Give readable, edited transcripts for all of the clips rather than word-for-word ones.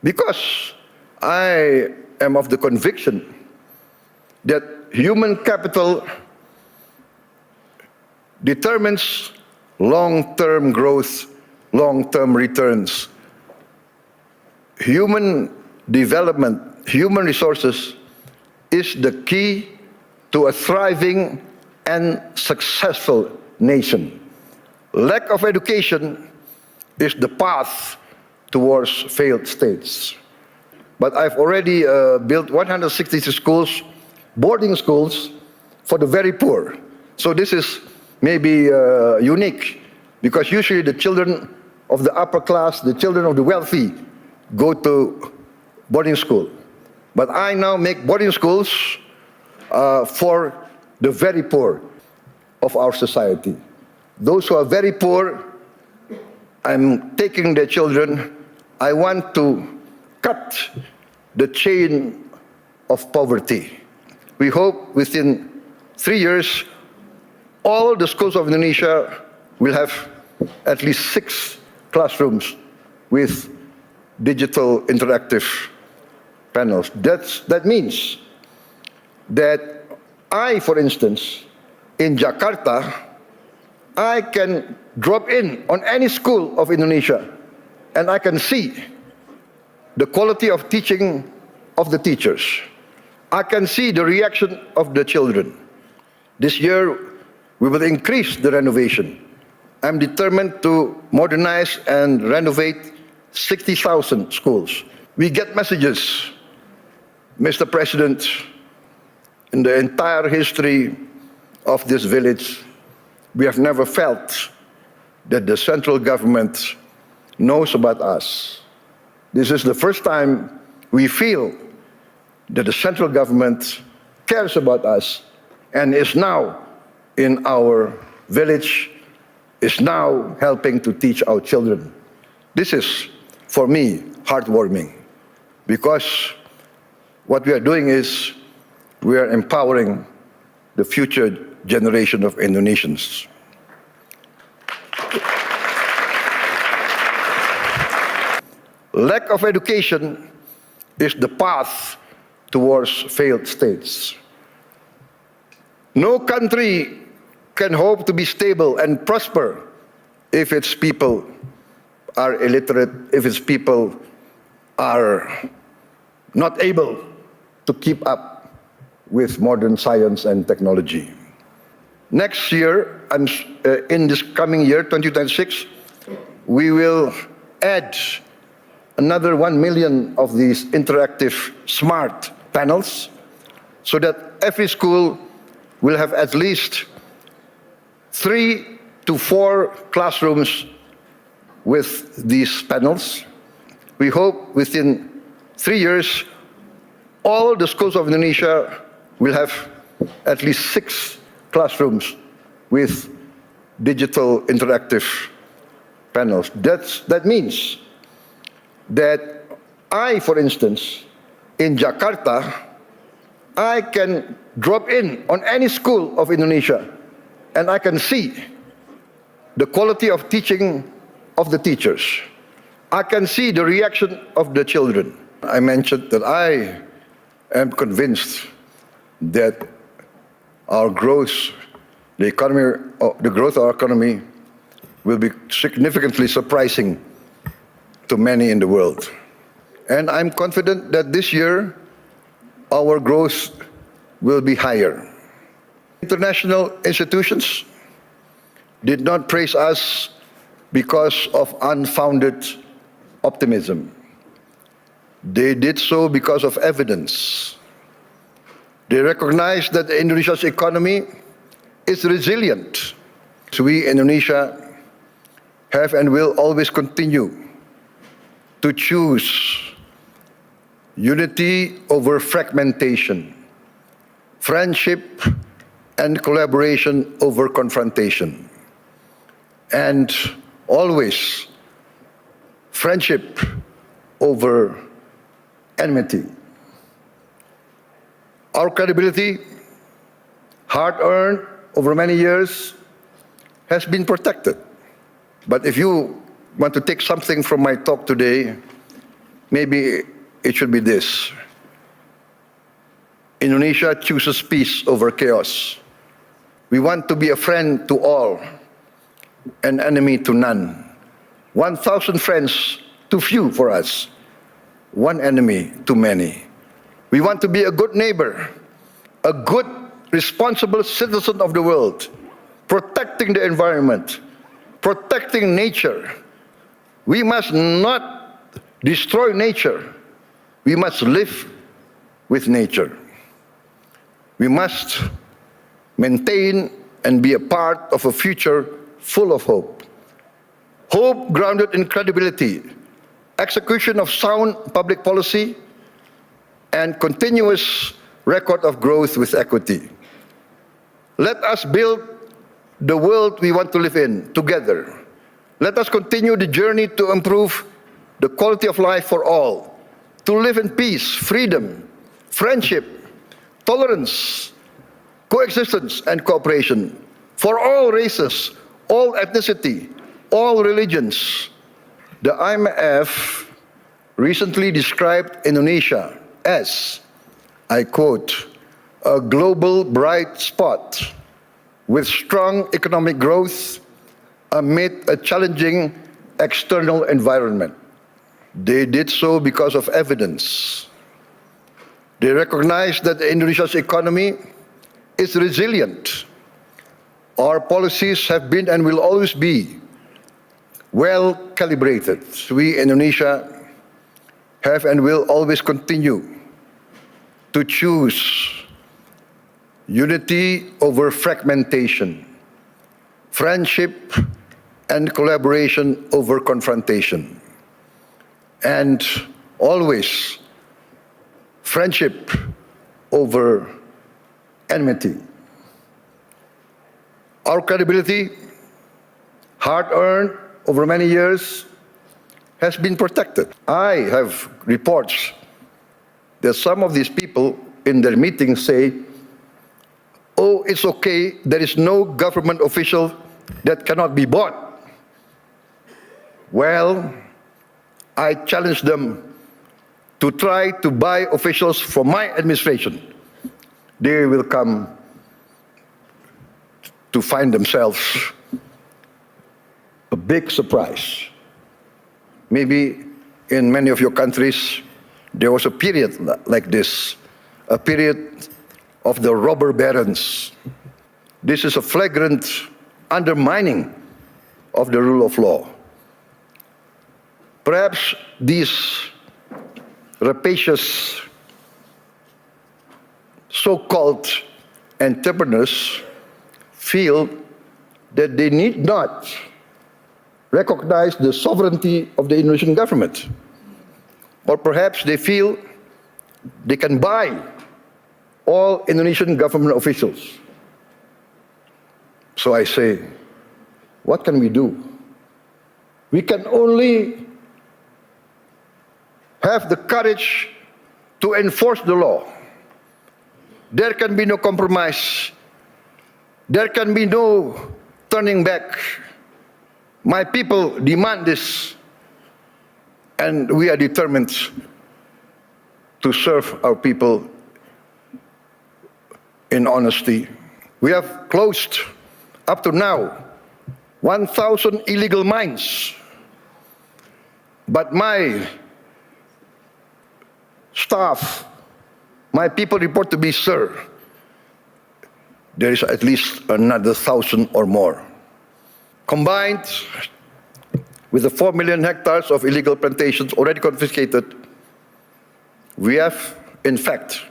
Because I am of the conviction that human capital determines long-term growth, long-term returns. Human development, human resources is the key to a thriving and successful nation. Lack of education is the path towards failed states. But I've already built 160 schools, boarding schools, for the very poor. So this is maybe unique, because usually the children of the upper class, the children of the wealthy, go to boarding school. But I now make boarding schools for the very poor of our society. Those who are very poor, I'm taking their children. I want to cut the chain of poverty. We hope within 3 years, all the schools of Indonesia will have at least 6 classrooms with digital interactive panels. That means that I, for instance, in Jakarta, I can drop in on any school of Indonesia and I can see the quality of teaching of the teachers. I can see the reaction of the children. This year, we will increase the renovation. I'm determined to modernize and renovate 60,000 schools. We get messages, Mr. President, in the entire history of this village, we have never felt that the central government knows about us. This is the first time we feel that the central government cares about us and is now in our village, is now helping to teach our children. This is, for me, heartwarming, because what we are doing is we are empowering the future generation of Indonesians. Lack of education is the path towards failed states. No country can hope to be stable and prosper if its people are illiterate, if its people are not able to keep up with modern science and technology. Next year, in this coming year, 2026, we will add another 1 million of these interactive smart panels, so that every school will have at least 3 to 4 classrooms with these panels. We hope within 3 years, all the schools of Indonesia will have at least 6 classrooms with digital interactive panels. That means that I, for instance, in Jakarta, I can drop in on any school of Indonesia and I can see the quality of teaching of the teachers. I can see the reaction of the children. I mentioned that I am convinced that our growth, the growth of our economy will be significantly surprising to many in the world. And I'm confident that this year, our growth will be higher. International institutions did not praise us because of unfounded optimism. They did so because of evidence. They recognize that Indonesia's economy is resilient. So we in Indonesia have and will always continue to choose unity over fragmentation, friendship and collaboration over confrontation, and always friendship over enmity. Our credibility, hard-earned over many years, has been protected. But if you want to take something from my talk today, maybe it should be this. Indonesia chooses peace over chaos. We want to be a friend to all, an enemy to none. 1,000 friends too few for us, one enemy too many. We want to be a good neighbor, a good, responsible citizen of the world, protecting the environment, protecting nature. We must not destroy nature. We must live with nature. We must maintain and be a part of a future full of hope. Hope grounded in credibility, execution of sound public policy, and continuous record of growth with equity. Let us build the world we want to live in together. Let us continue the journey to improve the quality of life for all, to live in peace, freedom, friendship, tolerance, coexistence, and cooperation for all races, all ethnicity, all religions. The IMF recently described Indonesia as, I quote, a global bright spot with strong economic growth amid a challenging external environment. They did so because of evidence. They recognized that Indonesia's economy is resilient. Our policies have been and will always be well calibrated. We in Indonesia have and will always continue to choose unity over fragmentation, friendship and collaboration over confrontation, and always friendship over enmity. Our credibility, hard-earned over many years, has been protected. I have reports that some of these people in their meetings say, oh, it's okay, there is no government official that cannot be bought. Well, I challenge them to try to buy officials from my administration. They will come to find themselves a big surprise. Maybe in many of your countries, there was a period like this, a period of the robber barons. This is a flagrant undermining of the rule of law. Perhaps these rapacious so-called entrepreneurs feel that they need not recognize the sovereignty of the Indonesian government. Or perhaps they feel they can buy all Indonesian government officials. So I say, what can we do? We can only have the courage to enforce the law. There can be no compromise. There can be no turning back. My people demand this, and we are determined to serve our people in honesty. We have closed, up to now, 1,000 illegal mines. But my staff, my people report to me, sir, there is at least another 1,000 or more. Combined with the 4 million hectares of illegal plantations already confiscated, we have, in fact,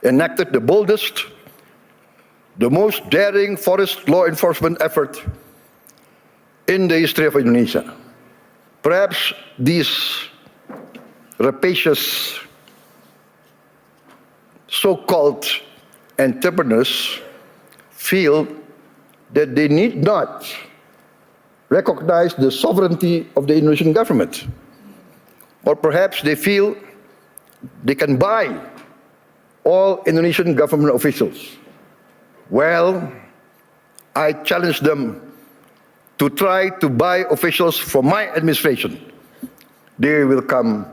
enacted the boldest, the most daring forest law enforcement effort in the history of Indonesia. Perhaps these rapacious so-called entrepreneurs feel that they need not recognize the sovereignty of the Indonesian government. Or perhaps they feel they can buy all Indonesian government officials. Well, I challenge them to try to buy officials from my administration. They will come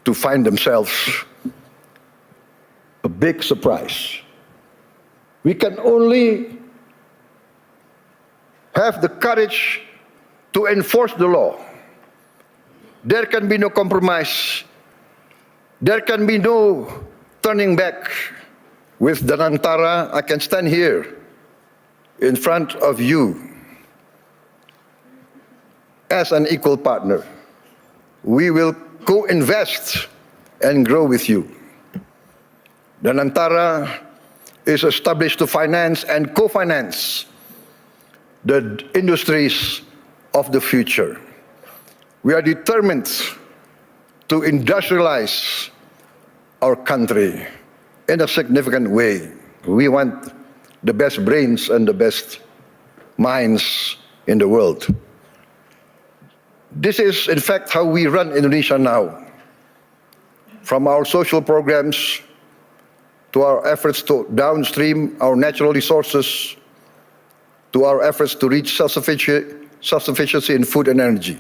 to find themselves a big surprise. We can only have the courage to enforce the law. There can be no compromise. There can be no turning back. With Danantara, I can stand here in front of you as an equal partner. We will co-invest and grow with you. Danantara is established to finance and co-finance the industries of the future. We are determined to industrialize our country in a significant way. We want the best brains and the best minds in the world. This is, in fact, how we run Indonesia now. From our social programs to our efforts to downstream our natural resources, to our efforts to reach self-sufficiency in food and energy.